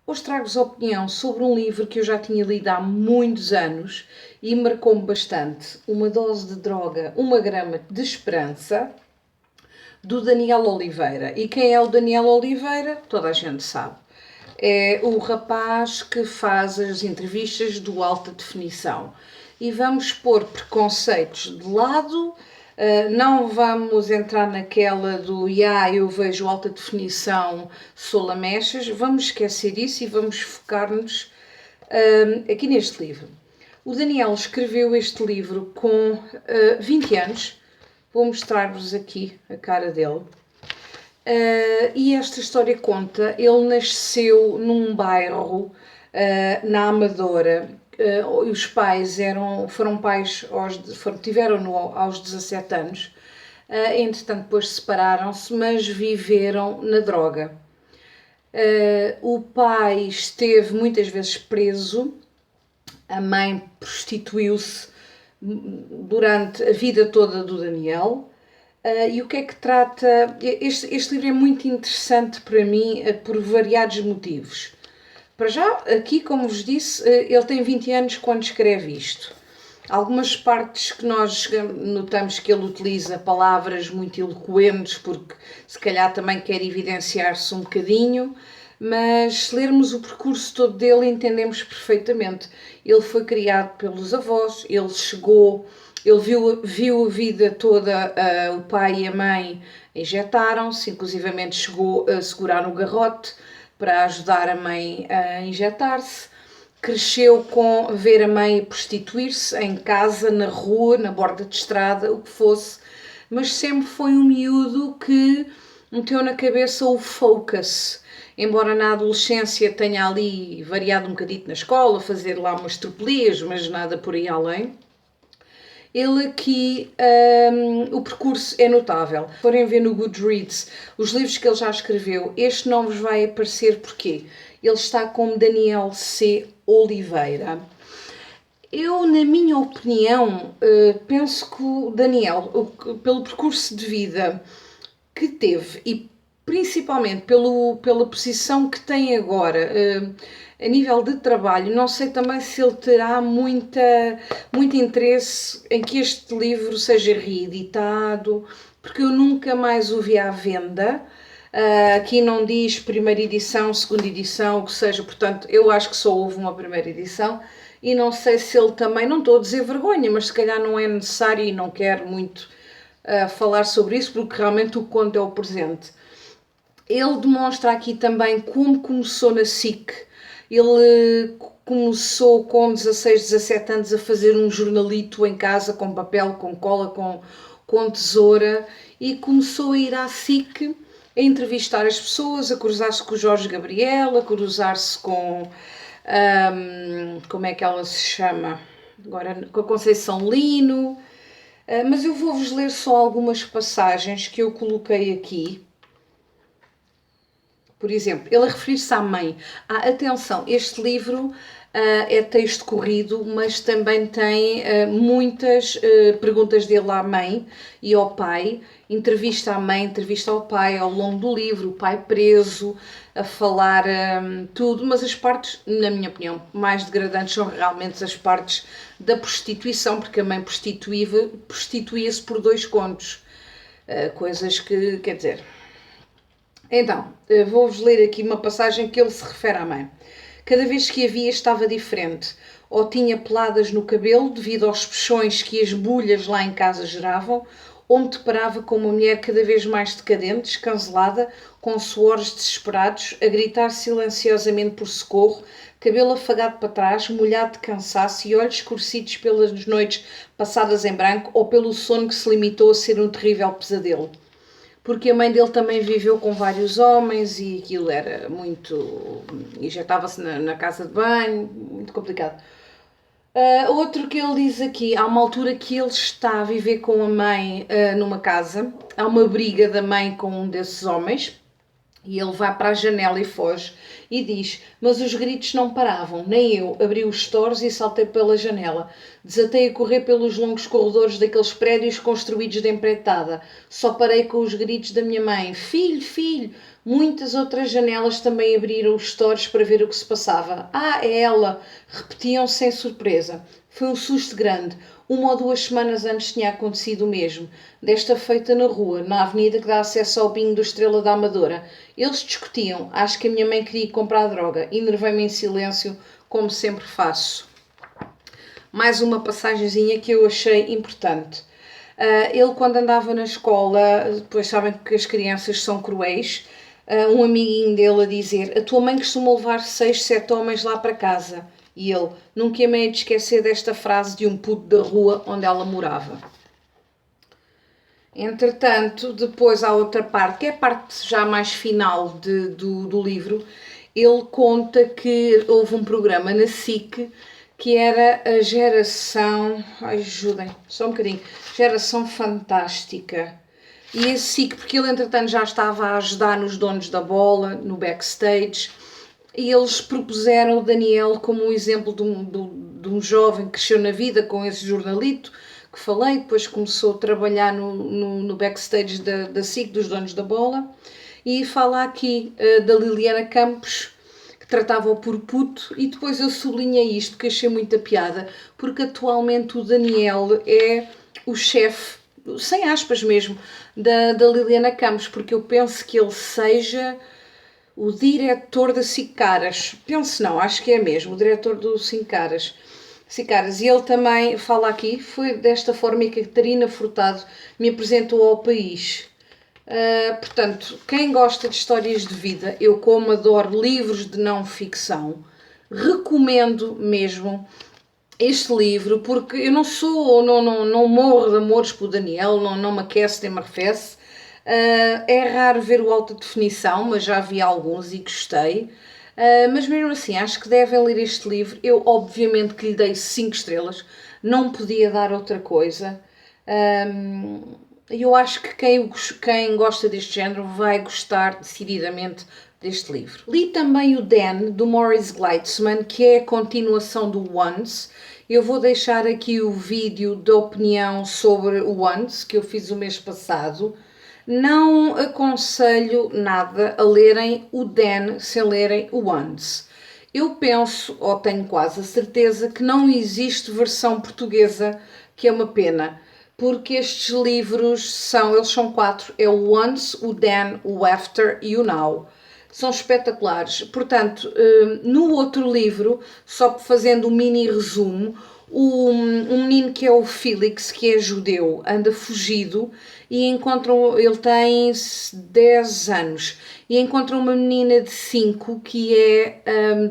Hoje trago-vos a opinião sobre um livro que eu já tinha lido há muitos anos e marcou-me bastante. Uma dose de droga, uma grama de esperança, do Daniel Oliveira. E quem é o Daniel Oliveira? Toda a gente sabe. É o rapaz que faz as entrevistas do Alta Definição. E vamos pôr preconceitos de lado, não vamos entrar naquela do eu vejo alta definição, sou lamechas, vamos esquecer isso e vamos focar-nos aqui neste livro. O Daniel escreveu este livro com 20 anos, vou mostrar-vos aqui a cara dele. E esta história conta, ele nasceu num bairro na Amadora. Os pais foram pais, tiveram-no aos 17 anos, entretanto depois separaram-se, mas viveram na droga. O pai esteve muitas vezes preso, a mãe prostituiu-se durante a vida toda do Daniel. E o que é que trata? Este livro é muito interessante para mim por variados motivos. Para já, aqui, como vos disse, ele tem 20 anos quando escreve isto. Algumas partes que nós notamos que ele utiliza palavras muito eloquentes, porque se calhar também quer evidenciar-se um bocadinho, mas se lermos o percurso todo dele entendemos perfeitamente. Ele foi criado pelos avós, ele viu a vida toda, o pai e a mãe injetaram-se, inclusivamente chegou a segurar no garrote para ajudar a mãe a injetar-se. Cresceu com ver a mãe prostituir-se em casa, na rua, na borda de estrada, o que fosse, mas sempre foi um miúdo que meteu na cabeça o focus. Embora na adolescência tenha ali variado um bocadinho na escola, fazer lá umas tropelias, mas nada por aí além. Ele aqui, o percurso é notável. Se forem ver no Goodreads os livros que ele já escreveu, este não vos vai aparecer porque ele está como Daniel C. Oliveira. Eu, na minha opinião, penso que o Daniel, pelo percurso de vida que teve e principalmente pela posição que tem agora, a nível de trabalho, não sei também se ele terá muito interesse em que este livro seja reeditado, porque eu nunca mais o vi à venda. Aqui não diz primeira edição, segunda edição, o que seja, portanto, eu acho que só houve uma primeira edição e não sei se ele também, não estou a dizer vergonha, mas se calhar não é necessário e não quero muito falar sobre isso, porque realmente o que conta é o presente. Ele demonstra aqui também como começou na SIC. Ele começou com 16, 17 anos a fazer um jornalito em casa com papel, com cola, com tesoura e começou a ir à SIC a entrevistar as pessoas, a cruzar-se com o Jorge Gabriel, a cruzar-se com como é que ela se chama? Agora, com a Conceição Lino. Mas eu vou-vos ler só algumas passagens que eu coloquei aqui. Por exemplo, ele a referir-se à mãe. Atenção, este livro é texto corrido, mas também tem muitas perguntas dele à mãe e ao pai. Entrevista à mãe, entrevista ao pai ao longo do livro, o pai preso, a falar tudo, mas as partes, na minha opinião, mais degradantes são realmente as partes da prostituição, porque a mãe prostituía-se por 2 contos. Coisas que, quer dizer... Então, vou-vos ler aqui uma passagem que ele se refere à mãe. Cada vez que a via estava diferente, ou tinha peladas no cabelo devido aos peixões que as bulhas lá em casa geravam, ou me deparava com uma mulher cada vez mais decadente, escancelada, com suores desesperados, a gritar silenciosamente por socorro, cabelo afagado para trás, molhado de cansaço e olhos escurecidos pelas noites passadas em branco ou pelo sono que se limitou a ser um terrível pesadelo. Porque a mãe dele também viveu com vários homens e aquilo era muito... injetava-se na casa de banho, muito complicado. Outro que ele diz aqui, há uma altura que ele está a viver com a mãe numa casa, há uma briga da mãe com um desses homens e ele vai para a janela e foge e diz, mas os gritos não paravam, nem eu. Abri os stores e saltei pela janela. Desatei a correr pelos longos corredores daqueles prédios construídos de empreitada. Só parei com os gritos da minha mãe. Filho, filho! Muitas outras janelas também abriram os stores para ver o que se passava. Ah, é ela! Repetiam sem surpresa. Foi um susto grande. 1 ou 2 semanas antes tinha acontecido o mesmo. Desta feita na rua, na avenida que dá acesso ao bingo do Estrela da Amadora. Eles discutiam. Acho que a minha mãe queria ir comprar droga. Enervei-me em silêncio, como sempre faço. Mais uma passagenzinha que eu achei importante. Ele, quando andava na escola, depois sabem que as crianças são cruéis, um amiguinho dele a dizer: a tua mãe costuma levar 6, 7 homens lá para casa. E ele: nunca me hei de esquecer desta frase de um puto da rua onde ela morava. Entretanto, depois há outra parte, que é a parte já mais final do livro. Ele conta que houve um programa na SIC que era a geração... ajudem, só um bocadinho. Geração Fantástica. E esse SIC, porque ele entretanto já estava a ajudar nos donos da bola, no backstage, e eles propuseram o Daniel como um exemplo de um jovem que cresceu na vida com esse jornalito que falei, depois começou a trabalhar no backstage da SIC, dos donos da bola, e fala aqui da Liliana Campos, que tratava-o por puto, e depois eu sublinhei isto, que achei muita piada, porque atualmente o Daniel é o chefe, sem aspas mesmo, da Liliana Campos, porque eu penso que ele seja o diretor da SIC Caras. Penso não, acho que é mesmo, o diretor do SIC Caras. E ele também fala aqui, foi desta forma que a Catarina Furtado me apresentou ao país. Portanto, quem gosta de histórias de vida, eu como adoro livros de não ficção, recomendo mesmo este livro, porque eu não morro de amores por Daniel, não me aquece nem me arrefece. É raro ver o alta definição, mas já vi alguns e gostei. Mas mesmo assim, acho que devem ler este livro. Eu obviamente que lhe dei 5 estrelas, não podia dar outra coisa. Eu acho que quem gosta deste género vai gostar decididamente deste livro. Li também o Dan, do Morris Gleitzman, que é a continuação do Once. Eu vou deixar aqui o vídeo da opinião sobre o Once, que eu fiz o mês passado. Não aconselho nada a lerem o Dan sem lerem o Once. Eu penso, ou tenho quase a certeza, que não existe versão portuguesa, que é uma pena, porque estes livros eles são 4, é o Once, o Dan, o After e o Now. São espetaculares. Portanto, no outro livro, só fazendo um mini resumo, um menino que é o Felix, que é judeu, anda fugido e ele tem 10 anos, e encontra uma menina de 5 que é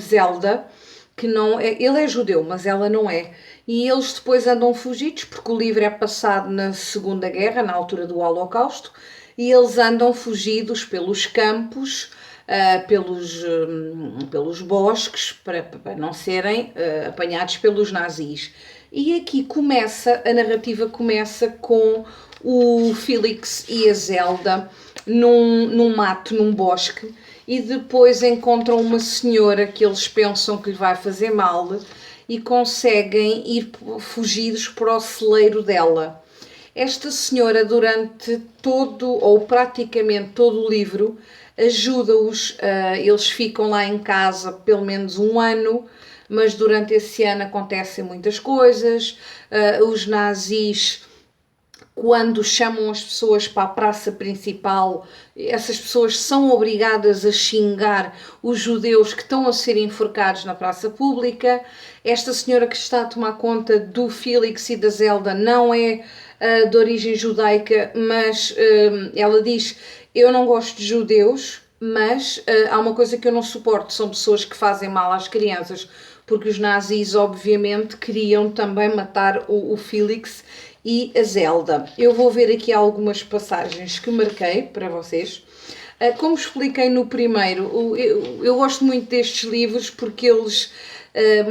Zelda, que não é, ele é judeu, mas ela não é. E eles depois andam fugidos, porque o livro é passado na Segunda Guerra, na altura do Holocausto, e eles andam fugidos pelos campos, pelos bosques, para não serem apanhados pelos nazis. E aqui a narrativa começa com o Felix e a Zelda num mato, num bosque, e depois encontram uma senhora que eles pensam que lhe vai fazer mal e conseguem ir fugidos para o celeiro dela. Esta senhora, durante todo, ou praticamente todo o livro, ajuda-os, eles ficam lá em casa pelo menos um ano, mas durante esse ano acontecem muitas coisas, os nazis, quando chamam as pessoas para a praça principal, essas pessoas são obrigadas a xingar os judeus que estão a ser enforcados na praça pública. Esta senhora que está a tomar conta do Felix e da Zelda não é de origem judaica, mas ela diz: eu não gosto de judeus, mas há uma coisa que eu não suporto, são pessoas que fazem mal às crianças, porque os nazis obviamente queriam também matar o Felix e a Zelda. Eu vou ver aqui algumas passagens que marquei para vocês. Como expliquei no primeiro, eu gosto muito destes livros porque eles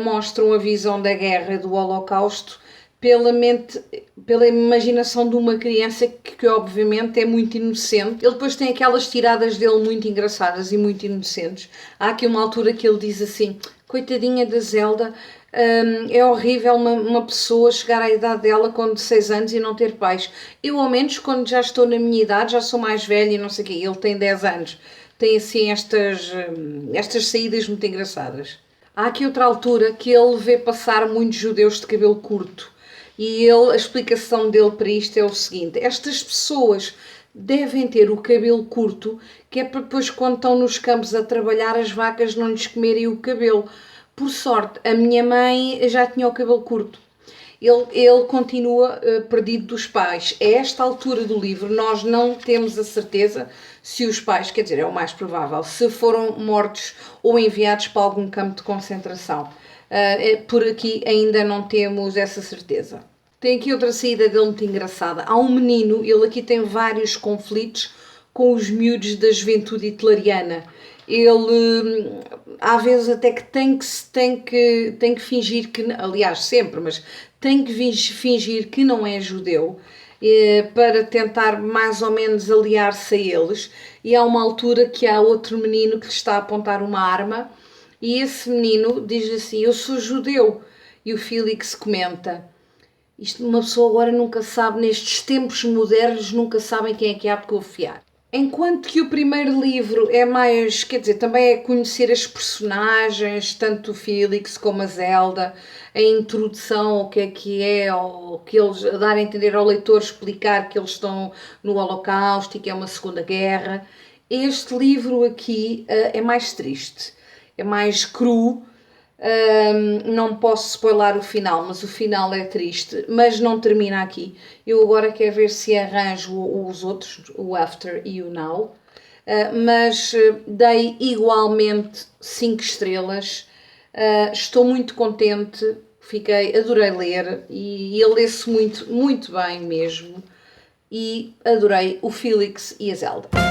mostram a visão da guerra, do Holocausto, pela imaginação de uma criança que obviamente é muito inocente. Ele depois tem aquelas tiradas dele muito engraçadas e muito inocentes. Há aqui uma altura que ele diz assim: coitadinha da Zelda, é horrível uma pessoa chegar à idade dela com 16 anos e não ter pais. Eu, ao menos, quando já estou na minha idade, já sou mais velha e não sei o quê. Ele tem 10 anos. tem assim estas saídas muito engraçadas. Há aqui outra altura que ele vê passar muitos judeus de cabelo curto. E a explicação dele para isto é o seguinte: estas pessoas devem ter o cabelo curto, que é para depois, quando estão nos campos a trabalhar, as vacas não lhes comerem o cabelo. Por sorte, a minha mãe já tinha o cabelo curto. Ele continua perdido dos pais. A esta altura do livro, nós não temos a certeza se os pais, quer dizer, é o mais provável, se foram mortos ou enviados para algum campo de concentração. Por aqui ainda não temos essa certeza. Tem aqui outra saída dele muito engraçada. Há um menino, ele aqui tem vários conflitos com os miúdos da juventude hitleriana. Ele, às vezes, até que tem que fingir que, aliás, sempre, mas tem que fingir que não é judeu, para tentar mais ou menos aliar-se a eles. E há uma altura que há outro menino que lhe está a apontar uma arma, e esse menino diz assim: eu sou judeu. E o Félix comenta: isto, uma pessoa agora nunca sabe, nestes tempos modernos, nunca sabem quem é que há de confiar. Enquanto que o primeiro livro é mais, quer dizer, também é conhecer as personagens, tanto o Félix como a Zelda, a introdução, o que é, ou que eles dar a entender ao leitor, explicar que eles estão no Holocausto e que é uma Segunda Guerra. Este livro aqui é mais triste, é mais cru. Não posso spoiler o final, mas o final é triste, mas não termina aqui. Eu agora quero ver se arranjo os outros, o After e o Now, mas dei igualmente 5 estrelas. Estou muito contente, adorei ler e ele lê-se muito, muito bem mesmo, e adorei o Félix e a Zelda.